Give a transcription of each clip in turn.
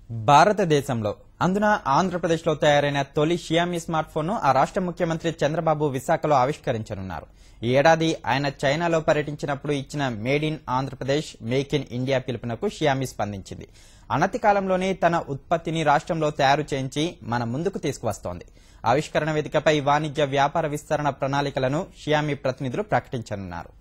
భారతదేశంలో అందున ఆంధ్రప్రదేశ్లో తయారైన తొలి షియామి స్మార్ట్ ఫోన్ను ఆ రాష్ట్ర ముఖ్యమంత్రి చంద్రబాబు విశాఖలో ఆవిష్కరించనున్నారు. ఈ ఏడాది ఆయన చైనాలో పర్యటించినప్పుడు ఇచ్చిన made in Andhra Pradesh make in India పిలుపునకు షియామి స్పందించింది. అనతి కాలంలోనే తన ఉత్పత్తిని రాష్ట్రంలో తయారు చేయించి మన ముందుకు తీసుకువస్తోంది. ఆవిష్కరణ వేదికపై వాణిజ్య వ్యాపార విస్తరణ ప్రణాళికలను షియామి ప్రతినిధులు ప్రకటించనున్నారు.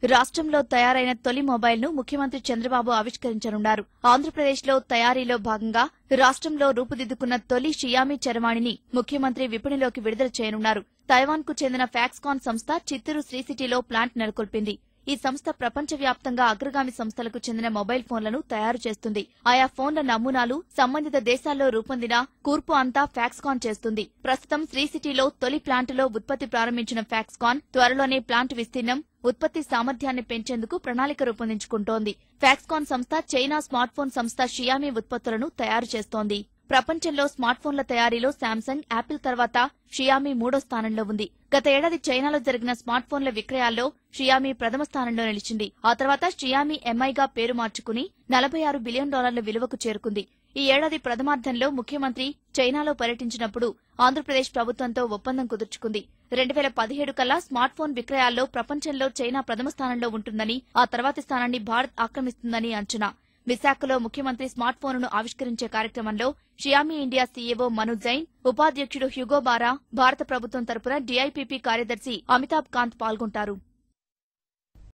రాష్ట్రంలో తయారైన తొలి మొబైల్ ను ముఖ్యమంత్రి చంద్రబాబు ఆవిష్కరించనున్నారు. ఆంధ్రప్రదేశ్లో తయారీలో భాగంగా రాష్ట్రంలో రూపుదిద్దుకున్న తొలి షియామి చరవాణిని ముఖ్యమంత్రి విపణిలోకి విడుదల చేయనున్నారు. తైవాన్ కు చెందిన ఫాక్స్కాన్ సంస్థ చిత్తూరు శ్రీ సిటీలో ప్లాంట్ నెలకొల్పింది. ఈ సంస్థ ప్రపంచవ్యాప్తంగా అగ్రగామి సంస్థలకు చెందిన మొబైల్ ఫోన్లను తయారు చేస్తుంది. ఆయా ఫోన్ల నమూనాలు సంబంధిత దేశాల్లో రూపొందిన కూర్పు అంతా ఫాక్స్కాన్ చేస్తుంది. ప్రస్తుతం శ్రీ సిటీలో తొలి ప్లాంటులో ఉత్పత్తి ప్రారంభించిన ఫాక్స్కాన్ త్వరలోనే ప్లాంట్ విస్తీర్ణం, ఉత్పత్తి సామర్థ్యాన్ని పెంచేందుకు ప్రణాళిక రూపొందించుకుంటోంది. ఫాక్స్కాన్ సంస్థ చైనా స్మార్ట్ ఫోన్ సంస్థ షియామి ఉత్పత్తులను తయారు చేస్తోంది. ప్రపంచంలో స్మార్ట్ ఫోన్ల తయారీలో శాంసంగ్, యాపిల్ తర్వాత షియామి మూడో స్థానంలో ఉంది. గత ఏడాది చైనాలో జరిగిన స్మార్ట్ ఫోన్ల విక్రయాల్లో షియామి ప్రథమ స్థానంలో నిలిచింది. ఆ తర్వాత షియామి ఎంఐగా పేరు మార్చుకుని $46 బిలియన్ విలువకు చేరుకుంది. ఈ ఏడాది ప్రథమార్థంలో ముఖ్యమంత్రి చైనాలో పర్యటించినప్పుడు ఆంధ్రప్రదేశ్ ప్రభుత్వంతో ఒప్పందం కుదుర్చుకుంది. 2017 కల్లా స్మార్ట్ ఫోన్ విక్రయాల్లో ప్రపంచంలో చైనా ప్రథమ స్థానంలో ఉంటుందని, ఆ తర్వాతి స్థానాన్ని భారత్ ఆక్రమిస్తుందని అంచనా. విశాఖలో ముఖ్యమంత్రి స్మార్ట్ ఫోన్ను ఆవిష్కరించే కార్యక్రమంలో షియామి ఇండియా సీఈఓ మను జైన్, ఉపాధ్యక్షుడు హ్యూగో బారా, భారత ప్రభుత్వం తరపున డీఐపీపీ కార్యదర్శి అమితాబ్ కాంత్ పాల్గొంటారు.